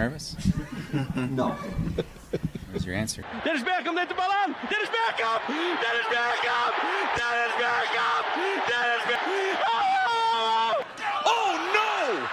nervous? No. Where's your answer? Dennis Bergkamp neemt de bal aan. Dennis Bergkamp! Dennis Bergkamp! Dennis Bergkamp! Dennis Bergkamp! Oh! Oh, no!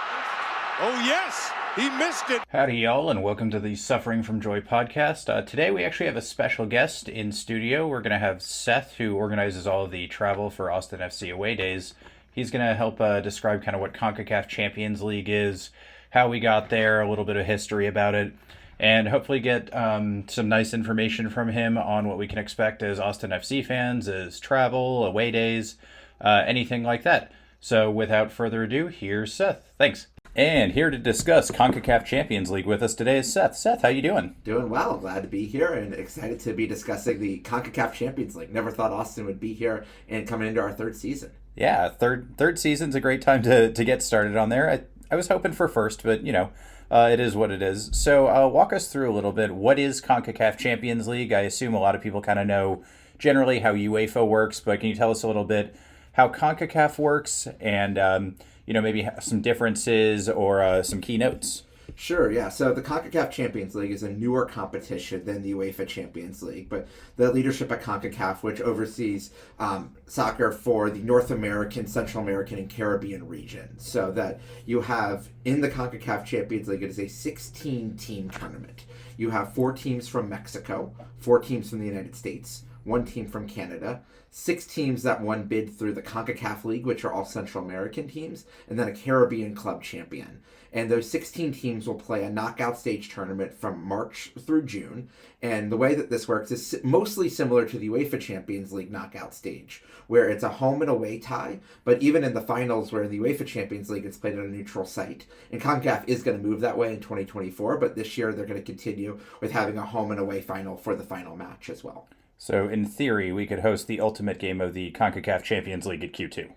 Oh, yes! He missed it. Howdy, y'all, and welcome to the Suffering from Joy podcast. Today we actually have a special guest in studio. We're going to have Seth, who organizes all of the travel for Austin FC away days. He's going to help describe kind of what CONCACAF Champions League is, how we got there, a little bit of history about it, and hopefully get some nice information from him on what we can expect as Austin FC fans, as travel, away days, anything like that. So without further ado, here's Seth. Thanks. And here to discuss CONCACAF Champions League with us today is Seth. Seth, how you doing? Doing well. Glad to be here and excited to be discussing the CONCACAF Champions League. Never thought Austin would be here and coming into our third season. Yeah, third season's a great time to get started on there. I was hoping for first, but, you know, it is what it is. So walk us through a little bit. What is CONCACAF Champions League? I assume a lot of people kind of know generally how UEFA works, but can you tell us a little bit how CONCACAF works and, maybe some differences or some keynotes? Sure, yeah. So the CONCACAF Champions League is a newer competition than the UEFA Champions League, but the leadership at CONCACAF, which oversees soccer for the North American, Central American, and Caribbean region, so that you have, in the CONCACAF Champions League, it is a 16-team tournament. You have 4 teams from Mexico, 4 teams from the United States, 1 team from Canada, 6 teams that won bid through the CONCACAF League, which are all Central American teams, and then a Caribbean club champion. And those 16 teams will play a knockout stage tournament from March through June. And the way that this works is mostly similar to the UEFA Champions League knockout stage, where it's a home and away tie. But even in the finals, where in the UEFA Champions League, it's played at a neutral site. And CONCACAF is going to move that way in 2024, but this year they're going to continue with having a home and away final for the final match as well. So in theory, we could host the ultimate game of the CONCACAF Champions League at Q2.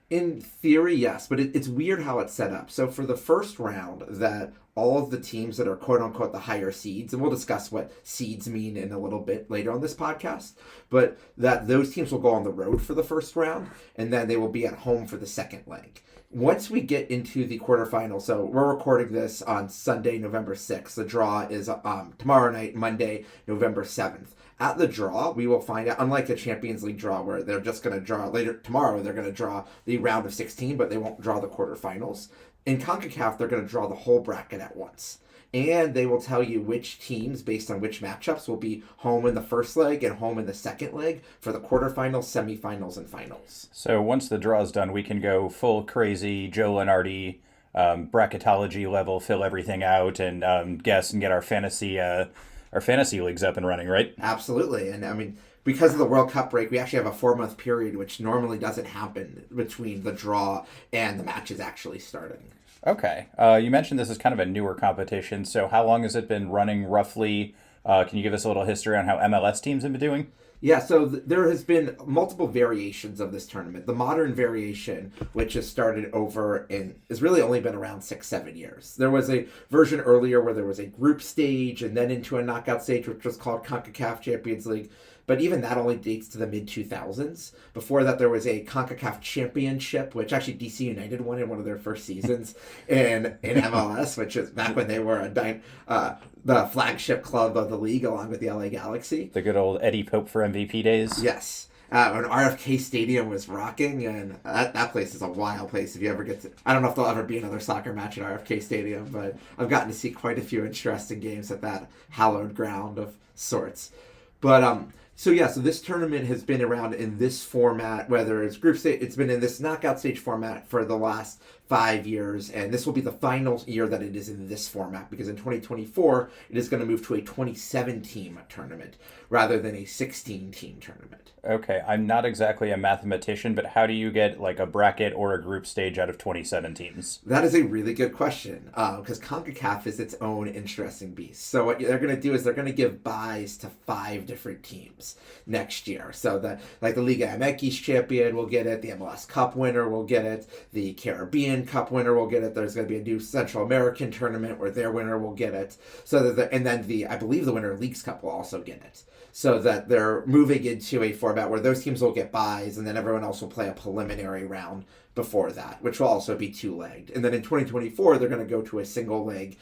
In theory, yes, but it's weird how it's set up. So for the first round, that all of the teams that are quote-unquote the higher seeds, and we'll discuss what seeds mean in a little bit later on this podcast, but that those teams will go on the road for the first round, and then they will be at home for the second leg. Once we get into the quarterfinals, so we're recording this on Sunday, November 6th. The draw is tomorrow night, Monday, November 7th. At the draw, we will find out, unlike a Champions League draw where they're just going to draw later tomorrow, they're going to draw the round of 16, but they won't draw the quarterfinals. In CONCACAF, they're going to draw the whole bracket at once. And they will tell you which teams, based on which matchups, will be home in the first leg and home in the second leg for the quarterfinals, semifinals, and finals. So once the draw is done, we can go full crazy Joe Lenardi, bracketology level, fill everything out, and guess and get our fantasy leagues up and running, right? Absolutely. And I mean, because of the World Cup break, we actually have a 4-month period, which normally doesn't happen between the draw and the matches actually starting. Okay. You mentioned this is kind of a newer competition, so how long has it been running roughly? Can you give us a little history on how MLS teams have been doing? Yeah, so there has been multiple variations of this tournament. The modern variation, which has started over and has really only been around 6-7 years. There was a version earlier where there was a group stage and then into a knockout stage, which was called CONCACAF Champions League. But even that only dates to the mid-2000s. Before that, there was a CONCACAF Championship, which actually DC United won in one of their first seasons in MLS, which is back when they were the flagship club of the league, along with the LA Galaxy. The good old Eddie Pope for MVP days. Yes. When RFK Stadium was rocking, and that place is a wild place if you ever get to... I don't know if there'll ever be another soccer match at RFK Stadium, but I've gotten to see quite a few interesting games at that hallowed ground of sorts. But... So this tournament has been around in this format, whether it's group stage, it's been in this knockout stage format for the last 5 years, and this will be the final year that it is in this format, because in 2024, it is going to move to a 27-team tournament rather than a 16-team tournament. Okay, I'm not exactly a mathematician, but how do you get like a bracket or a group stage out of 27 teams? That is a really good question, because CONCACAF is its own interesting beast. So what they're going to do is they're going to give buys to 5 different teams next year. So the Liga MX champion will get it, the MLS Cup winner will get it, the Caribbean Caribbean Cup winner will get it. There's going to be a new Central American tournament where their winner will get it. So that and then I believe the winner of Leagues Cup will also get it. So that they're moving into a format where those teams will get buys, and then everyone else will play a preliminary round before that, which will also be two-legged. And then in 2024, they're going to go to a single-leg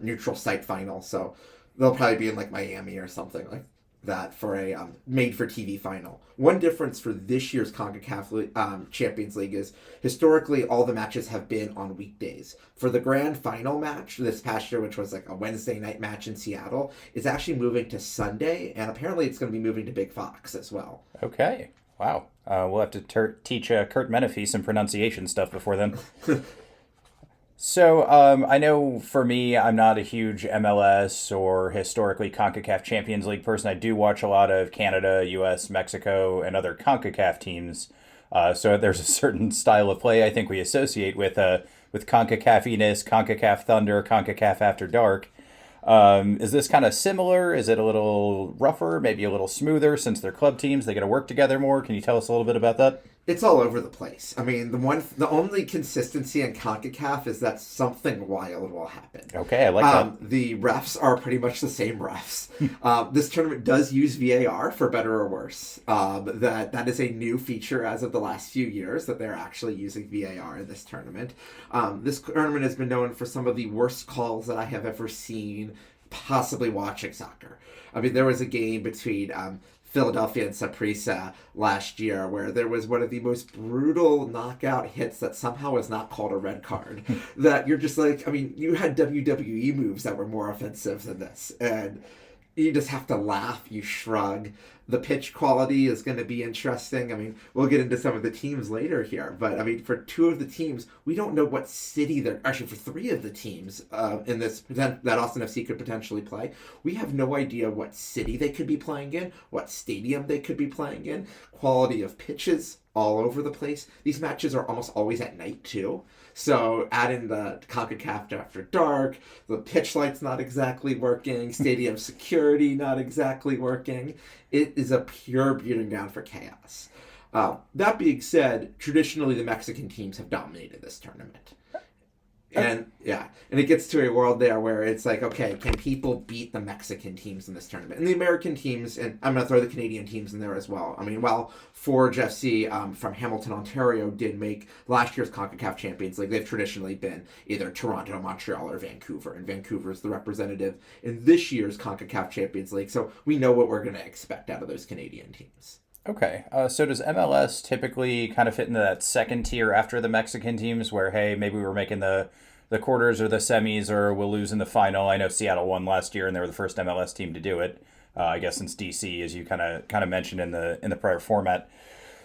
neutral site final. So they'll probably be in like Miami or something like that for a made-for-TV final. One difference for this year's CONCACAF Champions League is historically all the matches have been on weekdays. For the grand final match this past year, which was like a Wednesday night match in Seattle, it's actually moving to Sunday, and apparently it's going to be moving to Big Fox as well. Okay. Wow. We'll have to teach Kurt Menefee some pronunciation stuff before then. So I know for me, I'm not a huge MLS or historically CONCACAF Champions League person. I do watch a lot of Canada, US, Mexico, and other CONCACAF teams. So there's a certain style of play I think we associate with CONCACAF-iness, CONCACAF Thunder, CONCACAF After Dark. Is this kind of similar? Is it a little rougher, maybe a little smoother since they're club teams? They got to work together more. Can you tell us a little bit about that? It's all over the place. I mean, the only consistency in CONCACAF is that something wild will happen. Okay, I like that. The refs are pretty much the same refs. This tournament does use VAR for better or worse. That is a new feature as of the last few years that they're actually using VAR in this tournament. This tournament has been known for some of the worst calls that I have ever seen, possibly watching soccer. I mean, there was a game between Philadelphia and Saprissa last year where there was one of the most brutal knockout hits that somehow was not called a red card. That you're just like, I mean, you had WWE moves that were more offensive than this, and you just have to laugh, you shrug. The pitch quality is going to be interesting. I mean, we'll get into some of the teams later here, but I mean, for two of the teams, we don't know what city they're actually for three of the teams in this that Austin FC could potentially play. We have no idea what city they could be playing in, what stadium they could be playing in, quality of pitches all over the place. These matches are almost always at night too. So add in the CONCACAF After Dark, the pitch light's not exactly working, stadium security not exactly working. It is a pure beating down for chaos. That being said, traditionally the Mexican teams have dominated this tournament. And it gets to a world there where it's like, okay, can people beat the Mexican teams in this tournament? And the American teams, and I'm going to throw the Canadian teams in there as well. I mean, while Forge FC from Hamilton, Ontario did make last year's CONCACAF Champions League, they've traditionally been either Toronto, Montreal, or Vancouver. And Vancouver is the representative in this year's CONCACAF Champions League. So we know what we're going to expect out of those Canadian teams. Okay, so does MLS typically kind of fit into that second tier after the Mexican teams where, hey, maybe we're making the quarters or the semis or we'll lose in the final? I know Seattle won last year and they were the first MLS team to do it, I guess since DC, as you kind of mentioned in the prior format.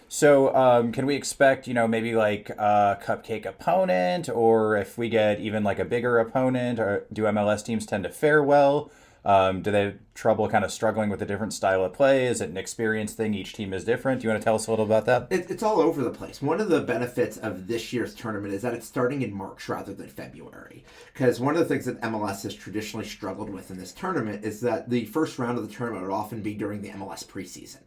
So can we expect, maybe like a cupcake opponent, or if we get even like a bigger opponent, or do MLS teams tend to fare well? Do they have trouble kind of struggling with a different style of play? Is it an experience thing? Each team is different. Do you want to tell us a little about that? It's all over the place. One of the benefits of this year's tournament is that it's starting in March rather than February. Because one of the things that MLS has traditionally struggled with in this tournament is that the first round of the tournament would often be during the MLS preseason.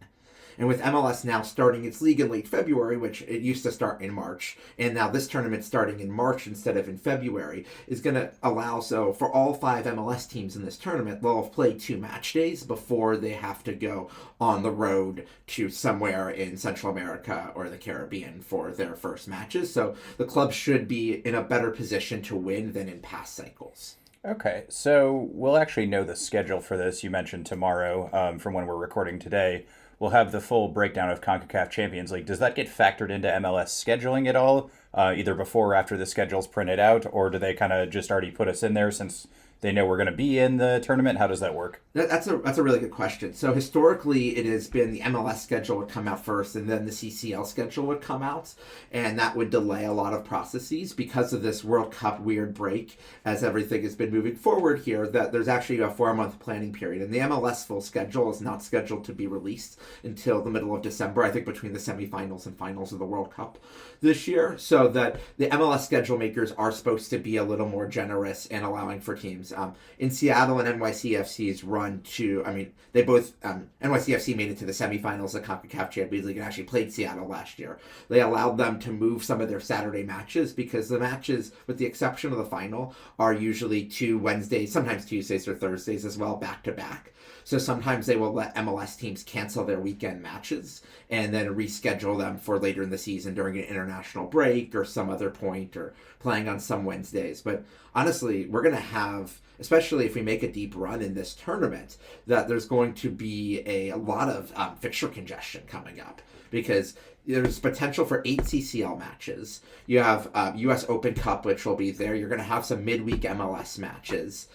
And with MLS now starting its league in late February, which it used to start in March, and now this tournament starting in March instead of in February, is going to allow, so for all 5 MLS teams in this tournament, they'll have played 2 match days before they have to go on the road to somewhere in Central America or the Caribbean for their first matches. So the club should be in a better position to win than in past cycles. Okay, so we'll actually know the schedule for this. You mentioned tomorrow from when we're recording today. We'll have the full breakdown of CONCACAF Champions League. Does that get factored into MLS scheduling at all, either before or after the schedule's printed out, or do they kind of just already put us in there since they know we're going to be in the tournament? How does that work? That's a really good question. So historically, it has been the MLS schedule would come out first, and then the CCL schedule would come out, and that would delay a lot of processes because of this World Cup weird break. As everything has been moving forward here, that there's actually a 4-month planning period, and the MLS full schedule is not scheduled to be released until the middle of December. I think between the semifinals and finals of the World Cup this year, so that the MLS schedule makers are supposed to be a little more generous in allowing for teams teams. In Seattle and NYCFC's run to, they both, NYCFC made it to the semifinals of CONCACAF Champions League and actually played Seattle last year. They allowed them to move some of their Saturday matches because the matches, with the exception of the final, are usually 2 Wednesdays, sometimes Tuesdays or Thursdays as well, back to back. So sometimes they will let MLS teams cancel their weekend matches and then reschedule them for later in the season during an international break or some other point, or playing on some Wednesdays. But honestly, we're going to have, especially if we make a deep run in this tournament, that there's going to be a lot of fixture congestion coming up, because there's potential for 8 CCL matches. You have U.S. Open Cup, which will be there. You're going to have some midweek MLS matches.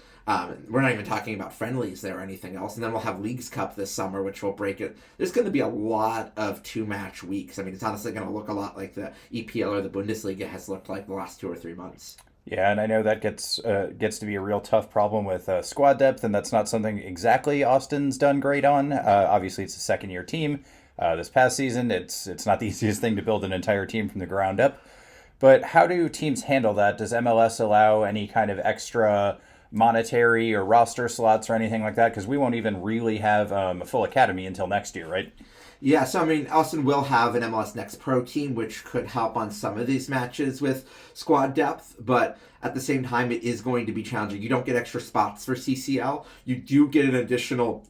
We're not even talking about friendlies there or anything else. And then we'll have Leagues Cup this summer, which will break it. There's going to be a lot of 2-match weeks. It's honestly going to look a lot like the EPL or the Bundesliga has looked like the last 2 or 3 months. Yeah, and I know that gets to be a real tough problem with squad depth, and that's not something exactly Austin's done great on. Obviously, it's a second-year team. This past season, it's not the easiest thing to build an entire team from the ground up. But how do teams handle that? Does MLS allow any kind of extra monetary or roster slots or anything like that? Because we won't even really have a full academy until next year, right? Yeah, so Austin will have an MLS Next Pro team, which could help on some of these matches with squad depth, but at the same time, it is going to be challenging. You don't get extra spots for CCL. You do get an additional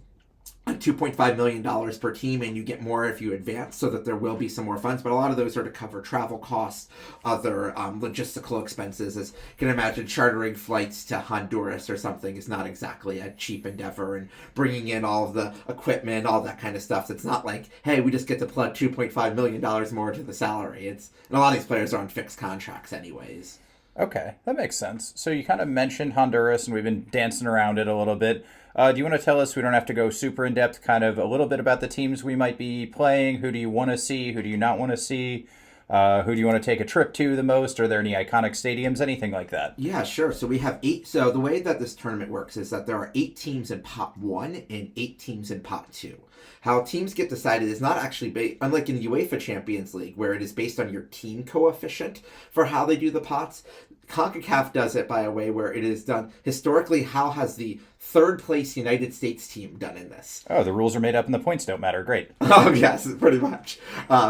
$2.5 million per team, and you get more if you advance, so that there will be some more funds, but a lot of those are to cover travel costs, other logistical expenses. As you can imagine, chartering flights to Honduras or something is not exactly a cheap endeavor, and bringing in all of the equipment, all that kind of stuff. So it's not like, hey, we just get to plug $2.5 million more to the salary. And a lot of these players are on fixed contracts anyways. Okay, that makes sense. So you kind of mentioned Honduras, and we've been dancing around it a little bit. Do you want to tell us, we don't have to go super in-depth, kind of a little bit about the teams we might be playing? Who do you want to see? Who do you not want to see? Who do you want to take a trip to the most? Are there any iconic stadiums? Anything like that? Yeah, sure. So we have 8. So the way that this tournament works is that there are 8 teams in Pot 1 and 8 teams in Pot 2. How teams get decided is not actually unlike in the UEFA Champions League, where it is based on your team coefficient for how they do the pots. CONCACAF does it by a way where it is done historically. How has the 3rd place United States team done in this? Oh, the rules are made up and the points don't matter. Great. Oh, yes, pretty much.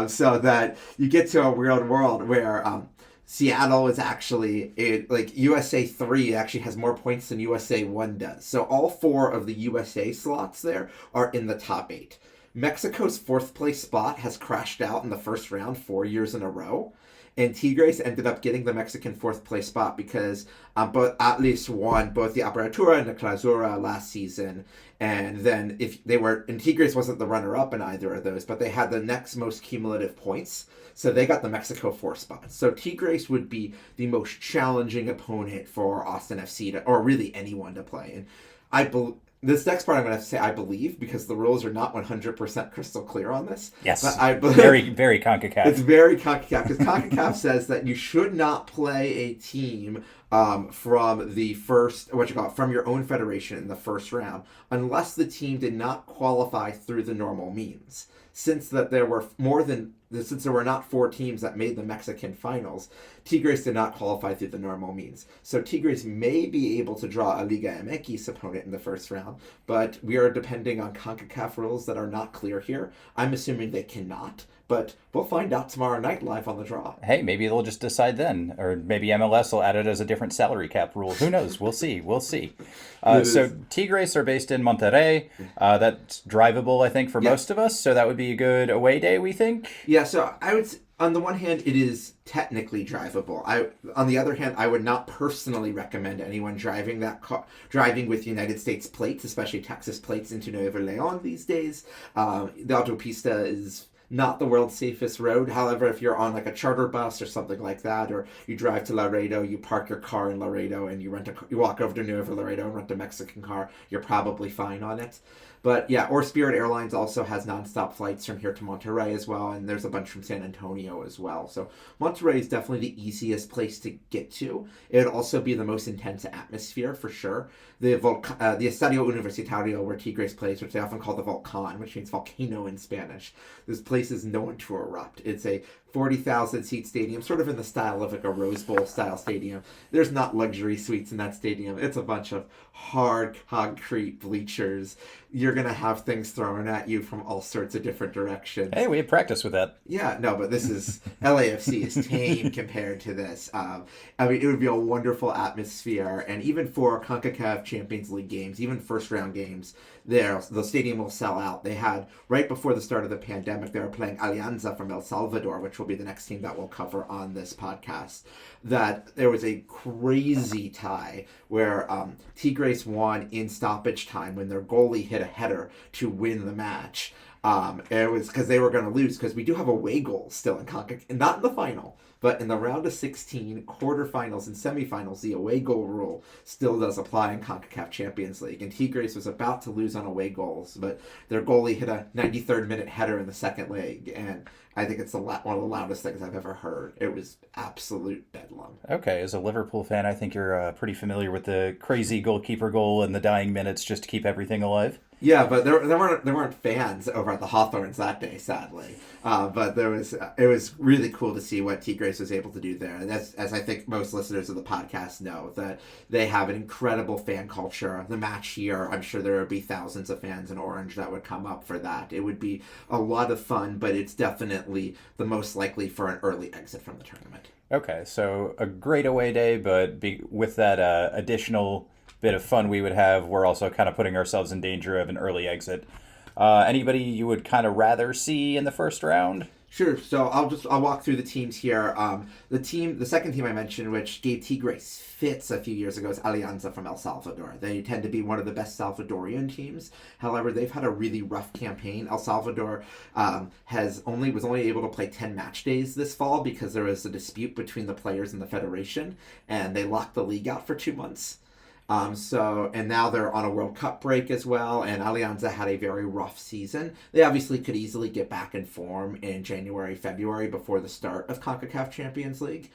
So that you get to a weird world where Seattle is actually, USA 3 actually has more points than USA 1 does. So all 4 of the USA slots there are in the top 8. Mexico's 4th place spot has crashed out in the first round 4 years in a row. And Tigres ended up getting the Mexican 4th place spot because both Atlas won both the Apertura and the Clausura last season. And then Tigres wasn't the runner-up in either of those, but they had the next most cumulative points. So they got the Mexico 4 spot. So Tigres would be the most challenging opponent for Austin FC or really anyone to play. And this next part I'm going to have to say I believe, because the rules are not 100% crystal clear on this. Yes, but I believe, very, very CONCACAF. It's very CONCACAF, because CONCACAF says that you should not play a team from the from your own federation in the first round, unless the team did not qualify through the normal means. Since there were not 4 teams that made the Mexican finals, Tigres did not qualify through the normal means. So Tigres may be able to draw a Liga MX opponent in the first round, but we are depending on CONCACAF rules that are not clear here. I'm assuming they cannot, but we'll find out tomorrow night live on the draw. Hey, maybe they'll just decide then. Or maybe MLS will add it as a different salary cap rule. Who knows? We'll see. So Tigres are based in Monterrey. That's drivable, I think, for most of us. So that would be a good away day, we think. Yeah, so I would, on the one hand, it is technically drivable. On the other hand, I would not personally recommend anyone driving with United States plates, especially Texas plates, into Nuevo León these days. The autopista is not the world's safest road. However, if you're on like a charter bus or something like that, or you drive to Laredo, you park your car in Laredo and you walk over to Nuevo Laredo and rent a Mexican car, you're probably fine on it. But yeah, or Spirit Airlines also has nonstop flights from here to Monterrey as well, and there's a bunch from San Antonio as well. So Monterrey is definitely the easiest place to get to. It would also be the most intense atmosphere for sure. The Estadio Universitario, where Tigres plays, which they often call the Volcán, which means volcano in Spanish. This place is known to erupt. It's a 40,000 seat stadium, sort of in the style of like a Rose Bowl style stadium. There's not luxury suites in that stadium. It's a bunch of hard concrete bleachers. You're going to have things thrown at you from all sorts of different directions. Hey, we had practice with that. Yeah, no, but this is LAFC is tame compared to this. I mean, it would be a wonderful atmosphere, and even for CONCACAF Champions League games, even first round games, the stadium will sell out. They had right before the start of the pandemic, they were playing Alianza from El Salvador, which will be the next team that we'll cover on this podcast. That there was a crazy tie where Tigres won in stoppage time when their goalie hit a header to win the match. It was because they were going to lose, because we do have away goals still in CONCACAF, not in the final, but in the round of 16, quarterfinals, and semifinals, the away goal rule still does apply in CONCACAF Champions League. And Tigres was about to lose on away goals, but their goalie hit a 93rd minute header in the second leg, and I think it's one of the loudest things I've ever heard. It was absolute bedlam. Okay, as a Liverpool fan, I think you're pretty familiar with the crazy goalkeeper goal and the dying minutes just to keep everything alive. Yeah, but there weren't fans over at the Hawthorns that day, sadly. But it was really cool to see what Tigres was able to do there. And as I think most listeners of the podcast know, that they have an incredible fan culture. The match here, I'm sure there would be thousands of fans in Orange that would come up for that. It would be a lot of fun, but it's definitely the most likely for an early exit from the tournament. Okay, so a great away day, but with that additional bit of fun we would have, we're also kind of putting ourselves in danger of an early exit. Anybody you would kind of rather see in the first round? Sure. So I'll walk through the teams here. The second team I mentioned, which gave Tigres fits a few years ago, is Alianza from El Salvador. They tend to be one of the best Salvadorian teams. However, they've had a really rough campaign. El Salvador was only able to play 10 match days this fall because there was a dispute between the players and the federation, and they locked the league out for 2 months. And now they're on a World Cup break as well, and Alianza had a very rough season. They obviously could easily get back in form in January, February before the start of CONCACAF Champions League.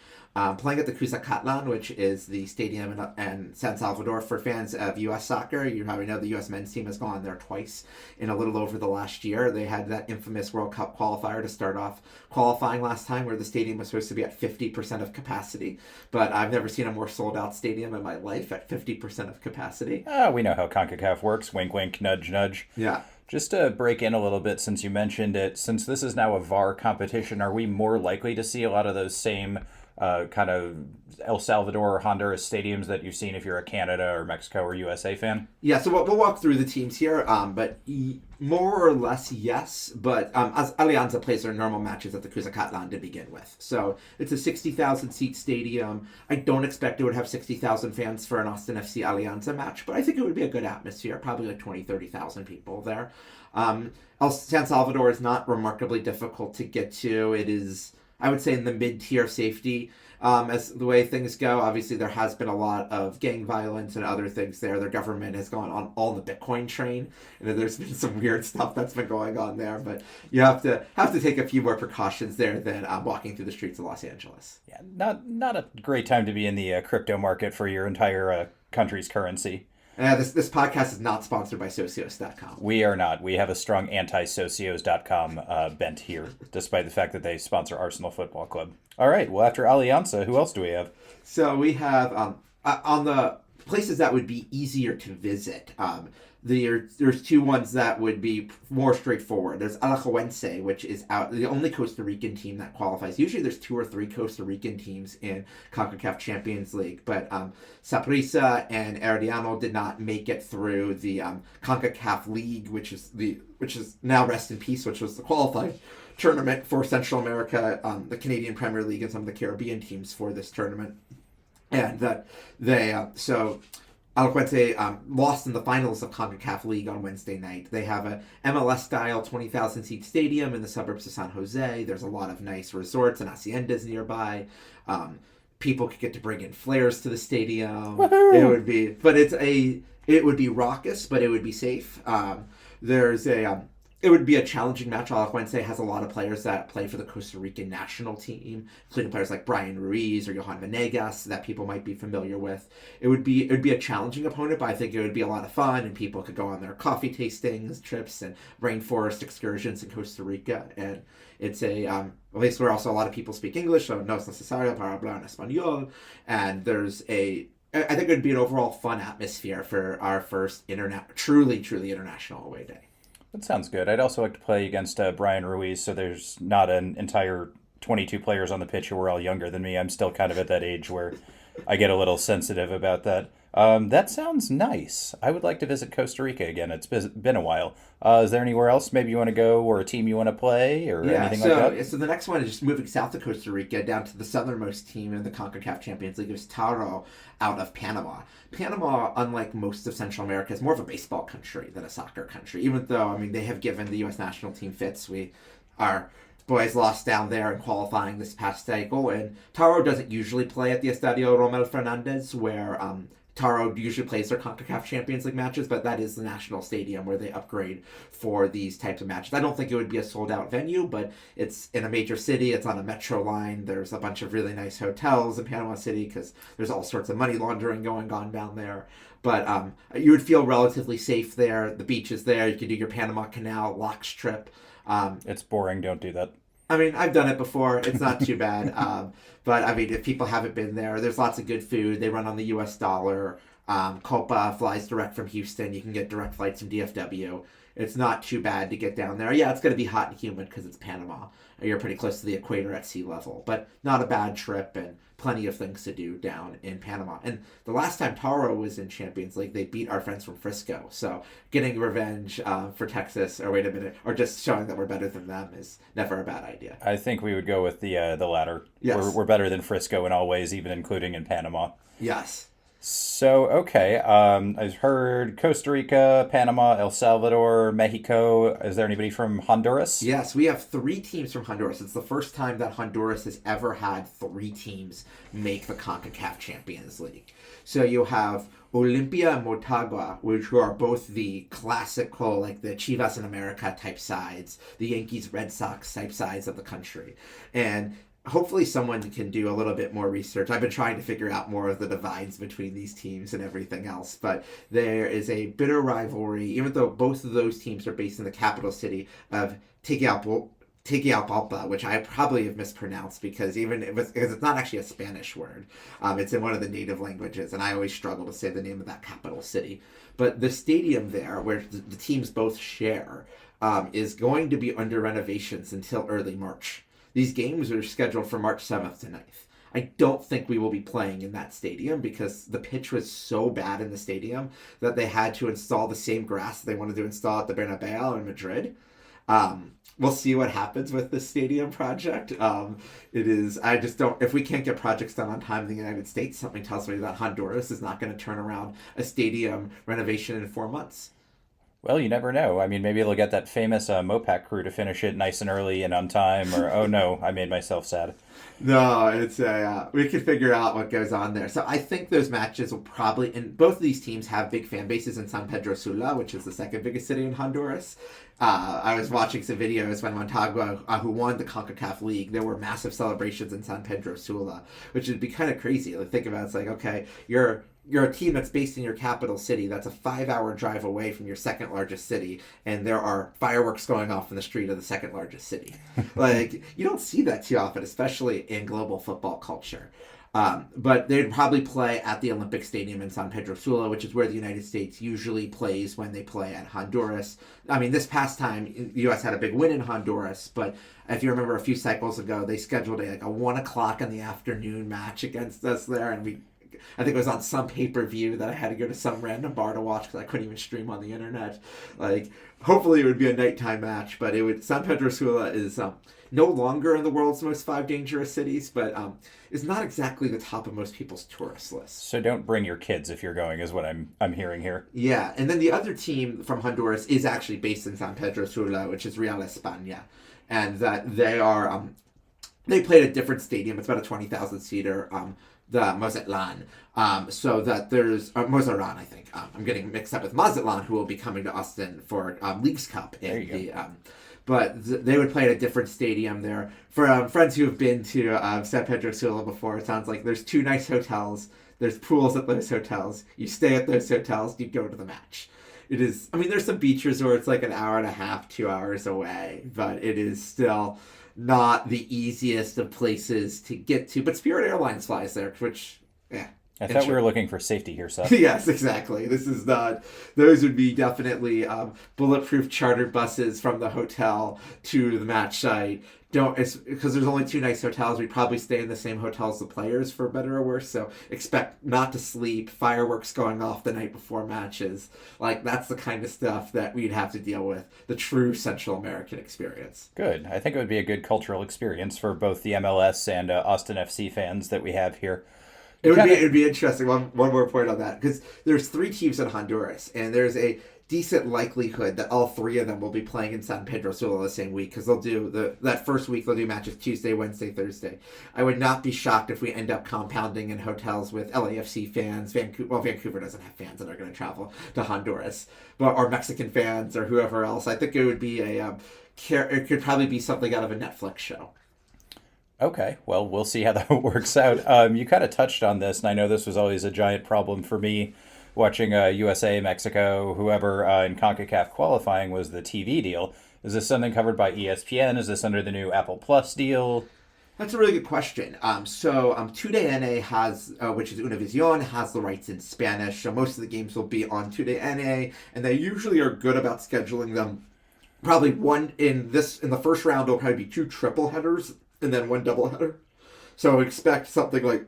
Playing at the CONCACAF, which is the stadium in San Salvador. For fans of U.S. soccer, you probably know the U.S. men's team has gone there twice in a little over the last year. They had that infamous World Cup qualifier to start off qualifying last time, where the stadium was supposed to be at 50% of capacity. But I've never seen a more sold-out stadium in my life at 50% of capacity. We know how CONCACAF works. Wink, wink, nudge, nudge. Yeah. Just to break in a little bit, since you mentioned it, since this is now a VAR competition, are we more likely to see a lot of those same kind of El Salvador or Honduras stadiums that you've seen if you're a Canada or Mexico or USA fan? Yeah, so we'll walk through the teams here, but more or less yes, but as Alianza plays their normal matches at the CONCACAF to begin with. So it's a 60,000 seat stadium. I don't expect it would have 60,000 fans for an Austin FC Alianza match, but I think it would be a good atmosphere, probably like 20, 30,000 people there. San Salvador is not remarkably difficult to get to. It is, I would say, in the mid-tier safety as the way things go. Obviously, there has been a lot of gang violence and other things there. Their government has gone on all the Bitcoin train, and there's been some weird stuff that's been going on there. But you have to take a few more precautions there than walking through the streets of Los Angeles. Yeah, not a great time to be in the crypto market for your entire country's currency. This podcast is not sponsored by Socios.com. We are not. We have a strong anti-Socios.com bent here, despite the fact that they sponsor Arsenal Football Club. All right, well, after Alianza, who else do we have? So we have, on the places that would be easier to visit, there's two ones that would be more straightforward. There's Alajuelense, which is the only Costa Rican team that qualifies. Usually there's 2 or 3 Costa Rican teams in CONCACAF Champions League, but Saprissa and Herediano did not make it through the CONCACAF League, which is now rest in peace, which was the qualifying tournament for Central America, the Canadian Premier League, and some of the Caribbean teams for this tournament. And that so Alajuelense lost in the finals of CONCACAF League on Wednesday night. They have a MLS-style 20,000-seat stadium in the suburbs of San Jose. There's a lot of nice resorts and haciendas nearby. People could get to bring in flares to the stadium. Woohoo! It would be raucous, but it would be safe. There's it would be a challenging match. Alajuelense has a lot of players that play for the Costa Rican national team, including players like Brian Ruiz or Johan Venegas that people might be familiar with. It would be a challenging opponent, but I think it would be a lot of fun, and people could go on their coffee tastings, trips, and rainforest excursions in Costa Rica. And it's a place where also a lot of people speak English, so no es necesario para hablar en español. And I think it would be an overall fun atmosphere for our first truly international away day. That sounds good. I'd also like to play against Brian Ruiz, so there's not an entire 22 players on the pitch who are all younger than me. I'm still kind of at that age where I get a little sensitive about that. That sounds nice. I would like to visit Costa Rica again. It's been a while. Is there anywhere else maybe you want to go, or a team you want to play, or anything like that? So the next one is just moving south of Costa Rica down to the southernmost team in the CONCACAF Champions League. Is Taro out of Panama. Panama, unlike most of Central America, is more of a baseball country than a soccer country, even though, they have given the U.S. national team fits. Our boys lost down there in qualifying this past cycle, and Taro doesn't usually play at the Estadio Romel Fernandez, where Taro usually plays their CONCACAF Champions League matches, but that is the national stadium where they upgrade for these types of matches. I don't think it would be a sold-out venue, but it's in a major city. It's on a metro line. There's a bunch of really nice hotels in Panama City because there's all sorts of money laundering going on down there. But you would feel relatively safe there. The beach is there. You could do your Panama Canal locks trip. It's boring. Don't do that. I've done it before. It's not too bad. But, if people haven't been there, there's lots of good food. They run on the U.S. dollar. Copa flies direct from Houston. You can get direct flights from DFW. It's not too bad to get down there. Yeah, it's going to be hot and humid because it's Panama. You're pretty close to the equator at sea level. But not a bad trip, and plenty of things to do down in Panama. And the last time Taro was in Champions League, they beat our friends from Frisco. So getting revenge for Texas, or just showing that we're better than them is never a bad idea. I think we would go with the latter. Yes. We're better than Frisco in all ways, even including in Panama. Yes. So, okay. I've heard Costa Rica, Panama, El Salvador, Mexico. Is there anybody from Honduras? Yes, we have 3 teams from Honduras. It's the first time that Honduras has ever had 3 teams make the CONCACAF Champions League. So you have Olimpia and Motagua, which are both the classical, like the Chivas in America type sides, the Yankees, Red Sox type sides of the country. And hopefully someone can do a little bit more research. I've been trying to figure out more of the divides between these teams and everything else, but there is a bitter rivalry, even though both of those teams are based in the capital city of Tegucigalpa, which I probably have mispronounced because it's not actually a Spanish word. It's in one of the native languages, and I always struggle to say the name of that capital city. But the stadium there, where the teams both share, is going to be under renovations until early March. These games are scheduled for March 7th to 9th. I don't think we will be playing in that stadium because the pitch was so bad in the stadium that they had to install the same grass they wanted to install at the Bernabeu in Madrid. We'll see what happens with this stadium project. If we can't get projects done on time in the United States, something tells me that Honduras is not going to turn around a stadium renovation in 4 months. Well, you never know. Maybe they'll get that famous Mopac crew to finish it nice and early and on time, or, oh no, I made myself sad. No, it's we can figure out what goes on there. So I think those matches will probably, and both of these teams have big fan bases in San Pedro Sula, which is the second biggest city in Honduras. I was watching some videos when Montagua, who won the CONCACAF League, there were massive celebrations in San Pedro Sula, which would be kind of crazy. Like, think about it, it's like, okay, you're a team that's based in your capital city. That's a 5-hour drive away from your second largest city, and there are fireworks going off in the street of the second largest city. Like, you don't see that too often, especially in global football culture. But they'd probably play at the Olympic Stadium in San Pedro Sula, which is where the United States usually plays when they play at Honduras. This past time, the U.S. had a big win in Honduras, but if you remember a few cycles ago, they scheduled a 1 o'clock in the afternoon match against us there, and I think it was on some pay-per-view that I had to go to some random bar to watch because I couldn't even stream on the internet. Like, hopefully it would be a nighttime match, but San Pedro Sula is no longer in the world's most 5 dangerous cities, but is not exactly the top of most people's tourist lists. So don't bring your kids if you're going, is what I'm hearing here. Yeah, and then the other team from Honduras is actually based in San Pedro Sula, which is Real España, and that they are they played at a different stadium. It's about a 20,000 seater. Mazatlan. So that there's Mozaran, I think. I'm getting mixed up with Mazatlan, who will be coming to Austin for Leagues Cup in the. They would play at a different stadium there. For friends who have been to San Pedro Sula before, it sounds like there's 2 nice hotels. There's pools at those hotels. You stay at those hotels. You go to the match. It is. I mean, there's some beach resorts like an hour and a half, 2 hours away, but it is still not the easiest of places to get to. But Spirit Airlines flies there, which, yeah. I thought we were looking for safety here, Seth. Yes, exactly. This is not. Those would be definitely bulletproof charter buses from the hotel to the match site. Because there's only 2 nice hotels. We probably stay in the same hotel as the players, for better or worse. So expect not to sleep. Fireworks going off the night before matches. Like, that's the kind of stuff that we'd have to deal with. The true Central American experience. Good. I think it would be a good cultural experience for both the MLS and Austin FC fans that we have here. It'd be interesting. One more point on that, because there's 3 teams in Honduras, and there's a decent likelihood that all 3 of them will be playing in San Pedro Sula the same week, because they'll do that first week. They'll do matches Tuesday, Wednesday, Thursday. I would not be shocked if we end up compounding in hotels with LAFC fans. Vancouver doesn't have fans that are going to travel to Honduras, or Mexican fans or whoever else. I think it would be it could probably be something out of a Netflix show. Okay, well, we'll see how that works out. You kind of touched on this, and I know this was always a giant problem for me watching USA, Mexico, whoever in CONCACAF qualifying, was the TV deal. Is this something covered by ESPN? Is this under the new Apple Plus deal? That's a really good question. So TUDN has, which is Univision, has the rights in Spanish. So most of the games will be on TUDN, and they usually are good about scheduling them. Probably one in the first round, there'll probably be 2 triple headers and then 1 double header. So expect something like,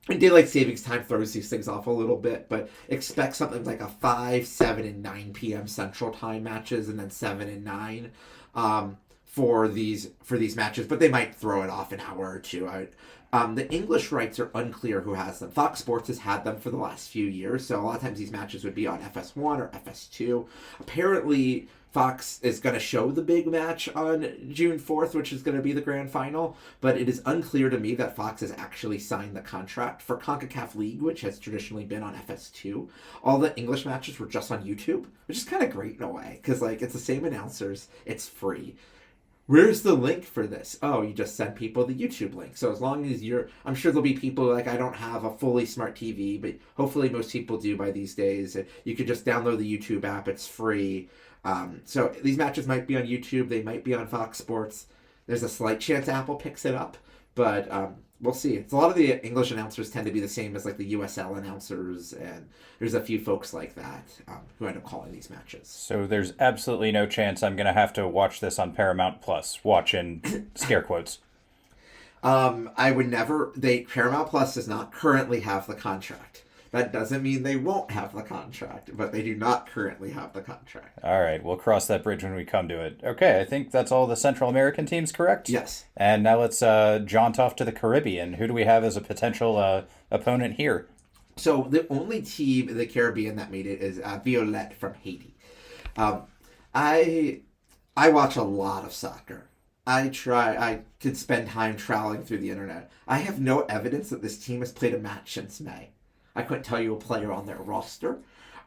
and daylight savings time throws these things off a little bit, but expect something like a 5, 7, and 9 p.m. Central Time matches, and then 7 and 9 for these matches. But they might throw it off an hour or 2. The English rights are unclear who has them. Fox Sports has had them for the last few years, so a lot of times these matches would be on FS1 or FS2. Apparently, Fox is going to show the big match on June 4th, which is going to be the grand final, but it is unclear to me that Fox has actually signed the contract for CONCACAF League, which has traditionally been on FS2. All the English matches were just on YouTube, which is kind of great in a way, because it's the same announcers, it's free. Where's the link for this? Oh, you just send people the YouTube link. So as long as I'm sure there'll be people I don't have a fully smart TV, but hopefully most people do by these days. You could just download the YouTube app, it's free. So these matches might be on YouTube. They might be on Fox Sports. There's a slight chance Apple picks it up, but we'll see. It's a lot of the English announcers tend to be the same as the USL announcers, and there's a few folks like that who end up calling these matches. So there's absolutely no chance I'm going to have to watch this on Paramount Plus. Watch in scare quotes. I would never. Paramount Plus does not currently have the contract. That doesn't mean they won't have the contract, but they do not currently have the contract. All right, we'll cross that bridge when we come to it. Okay, I think that's all the Central American teams, correct? Yes. And now let's jaunt off to the Caribbean. Who do we have as a potential opponent here? So the only team in the Caribbean that made it is Violette from Haiti. I watch a lot of soccer. I could spend time traveling through the internet. I have no evidence that this team has played a match since May. I couldn't tell you a player on their roster.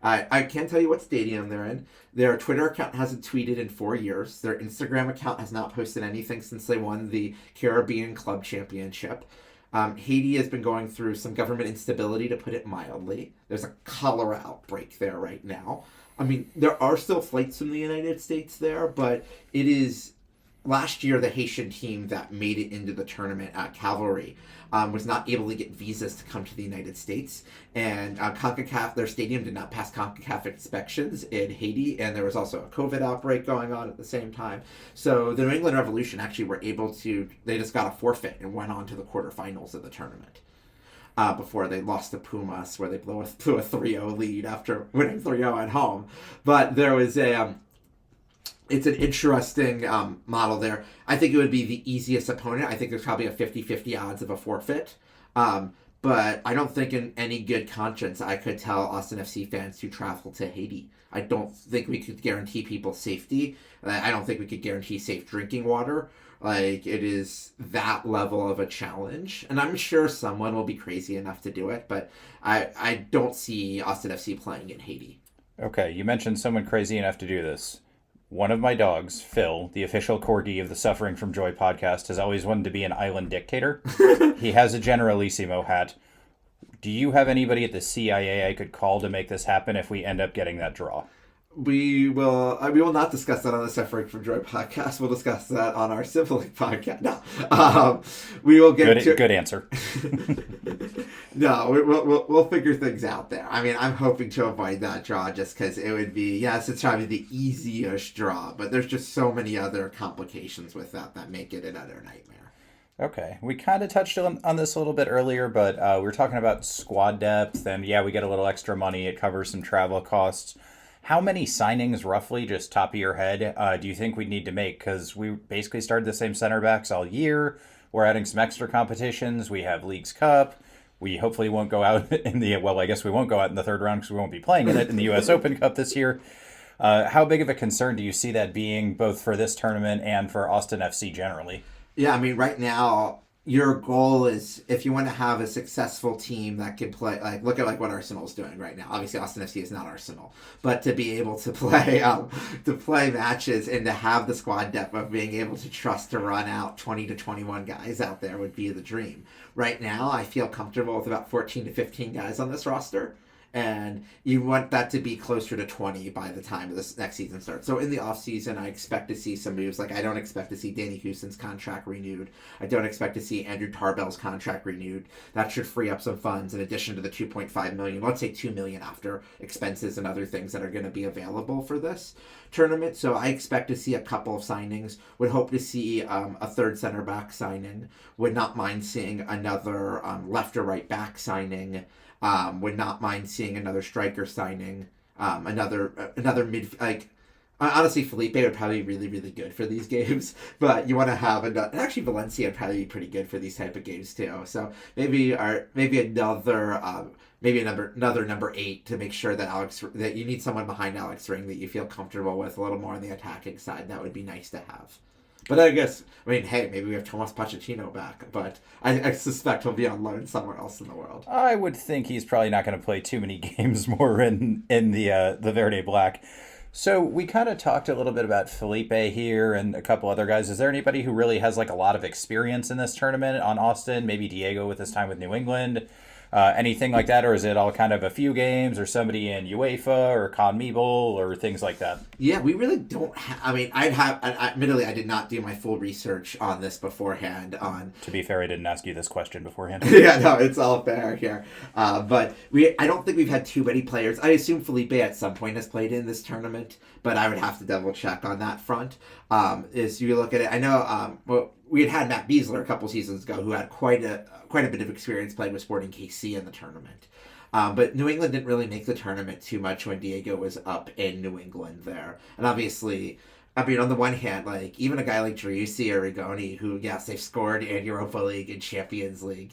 I can tell you what stadium they're in. Their Twitter account hasn't tweeted in 4 years. Their Instagram account has not posted anything since they won the Caribbean Club Championship. Haiti has been going through some government instability, to put it mildly. There's a cholera outbreak there right now. I mean, there are still flights from the United States there, but it is... Last year, the Haitian team that made it into the tournament at Cavalry was not able to get visas to come to the United States. And CONCACAF, their stadium did not pass CONCACAF inspections in Haiti, and there was also a COVID outbreak going on at the same time. So the New England Revolution actually were able to, they just got a forfeit and went on to the quarterfinals of the tournament. Before they lost to Pumas, where they blew a 3-0 lead after winning 3-0 at home. But there was it's an interesting model there. I think it would be the easiest opponent. I think there's probably a 50-50 odds of a forfeit. But I don't think in any good conscience I could tell Austin FC fans to travel to Haiti. I don't think we could guarantee people safety. I don't think we could guarantee safe drinking water. Like, it is that level of a challenge. And I'm sure someone will be crazy enough to do it, but I don't see Austin FC playing in Haiti. Okay, you mentioned someone crazy enough to do this. One of my dogs, Phil, the official corgi of the Suffering from Joy podcast, has always wanted to be an island dictator. He has a Generalissimo hat. Do you have anybody at the CIA I could call to make this happen if we end up getting that draw? We will not discuss that on the Suffering from Joy podcast. We'll discuss that on our Sibling podcast. No, we will get good answer. No, we'll figure things out there. I mean, I'm hoping to avoid that draw just because it would be, yes, it's probably the easiest draw, but there's just so many other complications with that make it another nightmare. Okay, we kind of touched on this a little bit earlier, but we were talking about squad depth, and yeah, we get a little extra money. It covers some travel costs. How many signings, roughly, just top of your head, do you think we'd need to make? Because we basically started the same center backs all year. We're adding some extra competitions. We have Leagues Cup. We hopefully won't go out in the, well, I guess we won't go out in the third round because we won't be playing in it in the U.S. Open Cup this year. How big of a concern do you see that being both for this tournament and for Austin FC generally? Yeah, I mean, right now, your goal is, if you want to have a successful team that can play, like, look at like what Arsenal's doing right now. Obviously, Austin FC is not Arsenal, but to be able to play matches and to have the squad depth of being able to trust to run out 20 to 21 guys out there would be the dream. Right now, I feel comfortable with about 14 to 15 guys on this roster. And you want that to be closer to 20 by the time this next season starts. So in the offseason, I expect to see some moves. Like, I don't expect to see Danny Houston's contract renewed. I don't expect to see Andrew Tarbell's contract renewed. That should free up some funds in addition to the $2.5 million. Let's say $2 million after expenses and other things that are going to be available for this tournament. So I expect to see a couple of signings. Would hope to see a third center back signing. Would not mind seeing another left or right back signing. Would not mind seeing another striker signing, another mid, like, honestly, Felipe would probably be really, really good for these games, but you want to have another, and actually Valencia would probably be pretty good for these type of games too, so maybe another number 8 to make sure that you need someone behind Alex Ring that you feel comfortable with a little more on the attacking side. That would be nice to have. But I guess, hey, maybe we have Tomas Pochettino back, but I suspect he'll be on loan somewhere else in the world. I would think he's probably not going to play too many games more in the Verde Black. So we kind of talked a little bit about Felipe here and a couple other guys. Is there anybody who really has like a lot of experience in this tournament on Austin? Maybe Diego with his time with New England? Anything like that, or is it all kind of a few games, or somebody in UEFA or CONMEBOL or things like that? Yeah, we really don't I mean, admittedly, I did not do my full research on this beforehand. To be fair, I didn't ask you this question beforehand. Yeah, no, it's all fair here. But I don't think we've had too many players. I assume Felipe at some point has played in this tournament, but I would have to double check on that front. As you look at it, I know, we had Matt Beasler a couple seasons ago who had quite a bit of experience playing with Sporting KC in the tournament. But New England didn't really make the tournament too much when Diego was up in New England there. And obviously, I mean, on the one hand, like, even a guy like Driussi or Rigoni, who, yes, they've scored in Europa League and Champions League,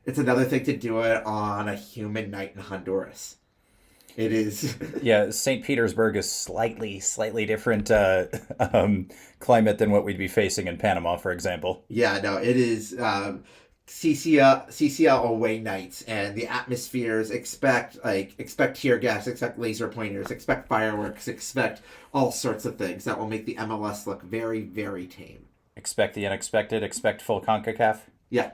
it's another thing to do it on a humid night in Honduras. It is. Yeah, St. Petersburg is slightly different climate than what we'd be facing in Panama, for example. Yeah, no, it is CCL away nights, and the atmospheres expect tear gas, expect laser pointers, expect fireworks, expect all sorts of things that will make the MLS look very, very tame. Expect the unexpected, expect full CONCACAF. Yeah.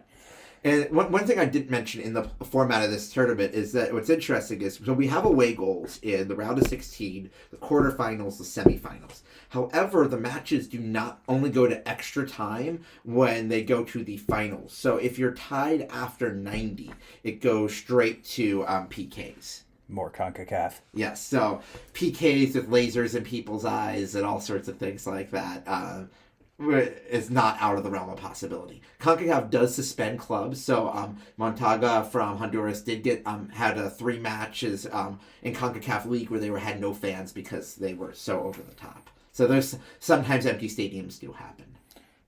And one thing I didn't mention in the format of this tournament is that what's interesting is, so we have away goals in the round of 16, the quarterfinals, the semifinals. However, the matches do not only go to extra time when they go to the finals. So if you're tied after 90, it goes straight to PKs. More CONCACAF. Yes, so PKs with lasers in people's eyes and all sorts of things like that. Is not out of the realm of possibility. CONCACAF does suspend clubs, so Montaga from Honduras did get had 3 matches in CONCACAF League where they had no fans because they were so over the top. So there's sometimes empty stadiums do happen.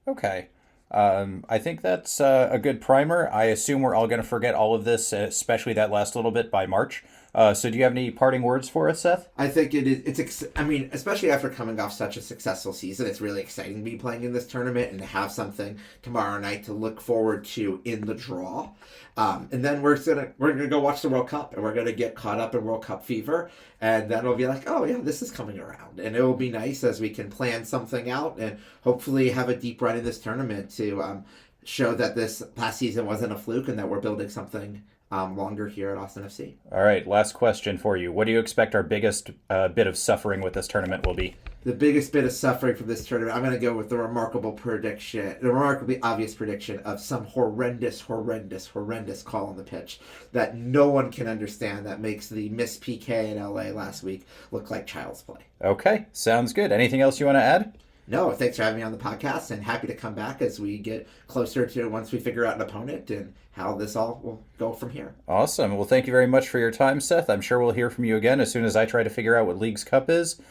Okay. I think that's a good primer. I assume we're all going to forget all of this, especially that last little bit by March. So do you have any parting words for us, Seth? I think it is. I mean, especially after coming off such a successful season, it's really exciting to be playing in this tournament and to have something tomorrow night to look forward to in the draw. And then we're gonna go watch the World Cup, and we're gonna get caught up in World Cup fever, and then it'll be like, oh yeah, this is coming around, and it will be nice as we can plan something out and hopefully have a deep run in this tournament to show that this past season wasn't a fluke and that we're building something longer here at Austin FC. All right, last question for you. What do you expect our biggest bit of suffering with this tournament will be? The biggest bit of suffering from this tournament, I'm going to go with the remarkably obvious prediction of some horrendous call on the pitch that no one can understand that makes the missed PK in LA last week look like child's play. Okay, sounds good. Anything else you want to add? No, thanks for having me on the podcast, and happy to come back as we get closer to once we figure out an opponent and how this all will go from here. Awesome. Well, thank you very much for your time, Seth. I'm sure we'll hear from you again as soon as I try to figure out what League's Cup is.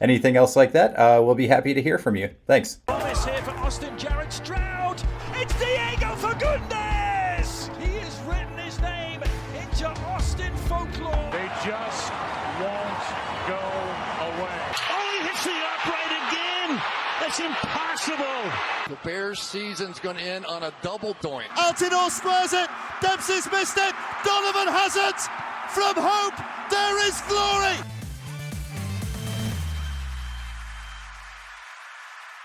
Anything else like that, we'll be happy to hear from you. Thanks. Promise here for Austin Jarrett Stroud. It's Diego, for goodness! He has written his name into Austin folklore. They just won't go away. Oh, he hits the upright again. That's impossible. The Bears' season's going to end on a double doink. Altidore squares it. Dempsey's missed it. Donovan has it. From hope, there is glory.